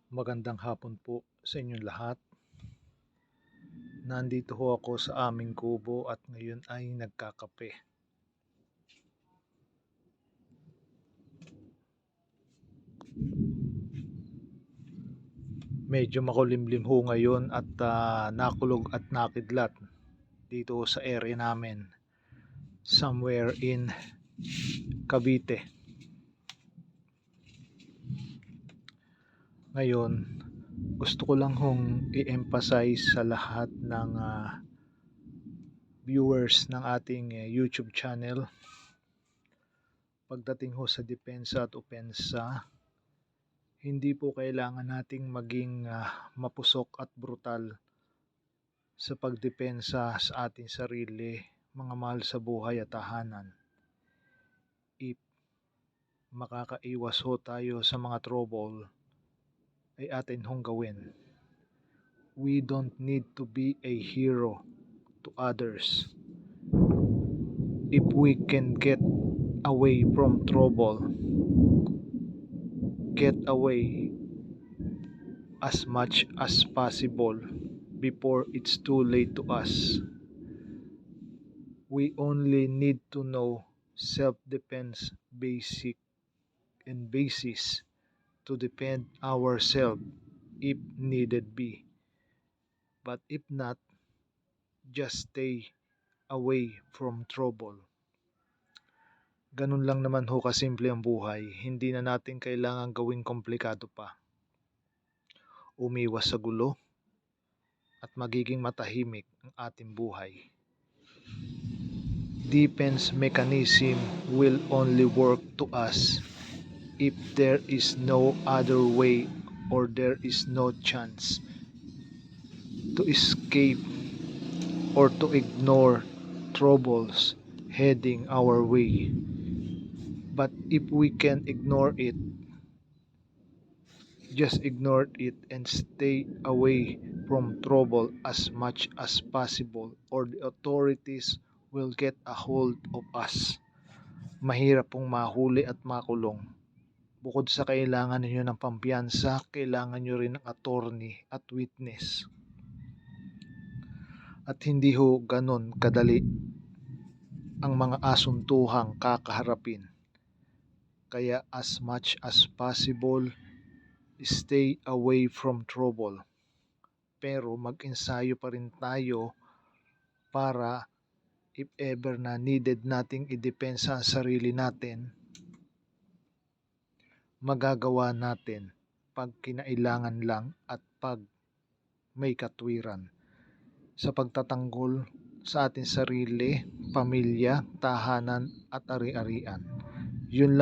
Magandang hapon po sa inyong lahat. Nandito ho ako sa aming kubo at ngayon ay nagkakape. Medyo makulimlim ho ngayon at nakulog at nakidlat dito sa area namin. Somewhere in Cavite. Ngayon, gusto ko lang hong i-emphasize sa lahat ng viewers ng ating YouTube channel pagdating ho sa depensa at opensa. Hindi po kailangan nating maging mapusok at brutal sa pagdepensa sa ating sarili, mga mahal sa buhay at tahanan. If makakaiwas ho tayo sa mga trouble, ay atin hong gawin. We don't need to be a hero to others. If we can get away from trouble, get away as much as possible before it's too late to us. We only need to know self-defense basic and basis to defend ourselves if needed be. But if not, just stay away from trouble. Ganun lang naman ho kasimple ang buhay. Hindi na natin kailangan gawing komplikado pa. Umiwas sa gulo at magiging matahimik ang ating buhay. Defense mechanism will only work to us if there is no other way or there is no chance to escape or to ignore troubles heading our way. But if we can ignore it, just ignore it and stay away from trouble as much as possible or the authorities will get a hold of us. Mahirap pong mahuli at makulong. Bukod sa kailangan ninyo ng pampiyansa, kailangan nyo rin ng attorney at witness. At hindi ho ganon kadali ang mga asuntuhang kakaharapin. Kaya as much as possible, stay away from trouble. Pero mag-ensayo pa rin tayo para if ever na needed nating idepensa ang sarili natin, magagawa natin pag kinailangan lang at pag may katwiran sa pagtatanggol sa ating sarili, pamilya, tahanan at ari-arian. Yun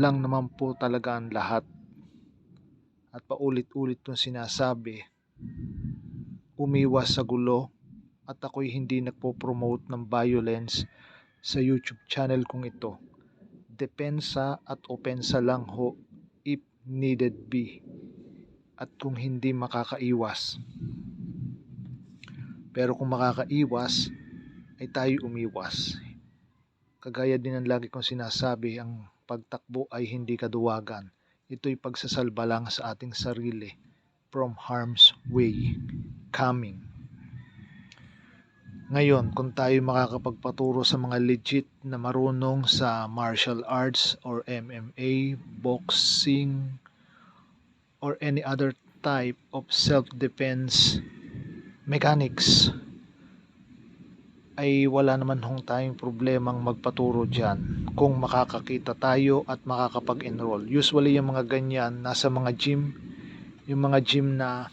lang naman po talaga ang lahat. At paulit-ulit kong sinasabi, umiwas sa gulo at ako'y hindi nagpo-promote ng violence sa YouTube channel kong ito. Depensa at opensa lang ho if needed be at kung hindi makakaiwas. Pero kung makakaiwas, ay tayo umiwas. Kagaya din ang lagi kong sinasabi, ang pagtakbo ay hindi kaduwagan. Ito'y pagsasalba lang sa ating sarili from harm's way coming. Ngayon, kung tayo makakapagpaturo sa mga legit na marunong sa martial arts or MMA, boxing, or any other type of self-defense mechanics, ay wala naman hong tayong problemang magpaturo dyan kung makakakita tayo at makakapag-enroll. Usually yung mga ganyan nasa mga gym, yung mga gym na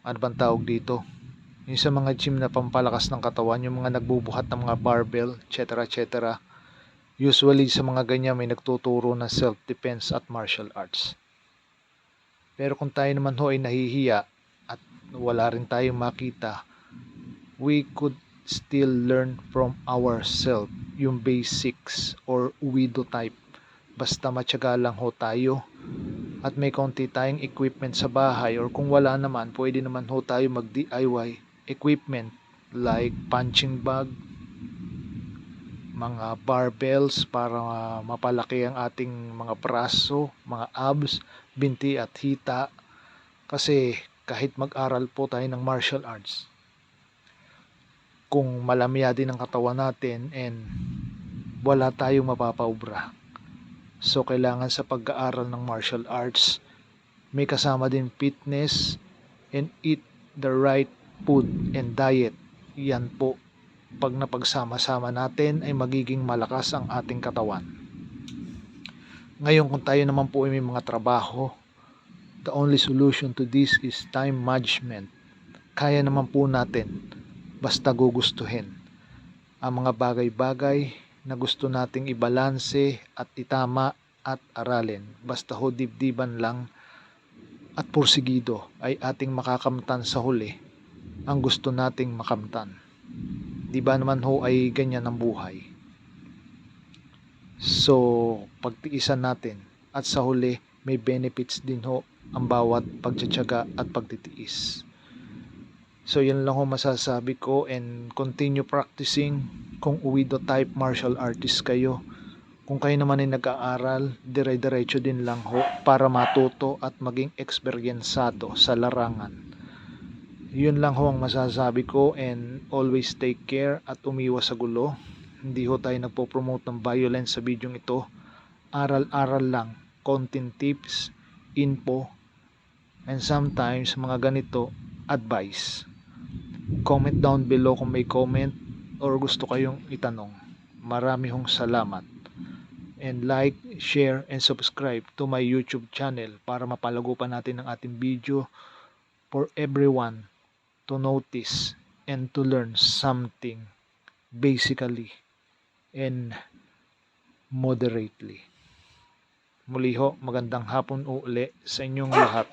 ano bang tawag dito, yung sa mga gym na pampalakas ng katawan, yung mga nagbubuhat ng mga barbell, etc. etc. Usually sa mga ganyan may nagtuturo ng self-defense at martial arts. Pero kung tayo naman ho ay nahihiya at wala rin tayong makita, we could still learn from ourselves yung basics or widow type. Basta matyaga lang ho tayo at may konti tayong equipment sa bahay, or kung wala naman, pwede naman ho tayo mag-DIY equipment like punching bag, mga barbells para mapalaki ang ating mga braso, mga abs, binti at hita. Kasi kahit mag-aral po tayo ng martial arts, kung malamya din ang katawan natin and wala tayong mapapaubra. So kailangan sa pag-aaral ng martial arts, may kasama din fitness and eat the right food and diet. Yan po, pag napagsama-sama natin ay magiging malakas ang ating katawan. Ngayon kung tayo naman po ay may mga trabaho, the only solution to this is time management. Kaya naman po natin, basta gugustuhin ang mga bagay-bagay na gusto nating ibalanse at itama at aralin. Basta ho dibdiban lang at porsigido ay ating makakamtan sa huli ang gusto nating makamtan. Di ba naman ho ay ganyan ang buhay? So, pagtiisan natin at sa huli may benefits din ho ang bawat pagtsatsaga at pagtitiis. So, yan lang ho masasabi ko and continue practicing kung Uido type martial artist kayo. Kung kayo naman ay nag-aaral, dire-diretso din lang ho para matuto at maging eksperyensado sa larangan. Yun lang ho ang masasabi ko and always take care at umiwas sa gulo. Hindi ho tayo nagpo-promote ng violence sa bidyong ito. Aral-aral lang, content tips, info, and sometimes mga ganito, advice. Comment down below kung may comment or gusto kayong itanong. Marami hong salamat. And like, share, and subscribe to my YouTube channel para mapalago pa natin ang ating video for everyone to notice and to learn something basically and moderately. Muli ho, magandang hapon uli sa inyong lahat.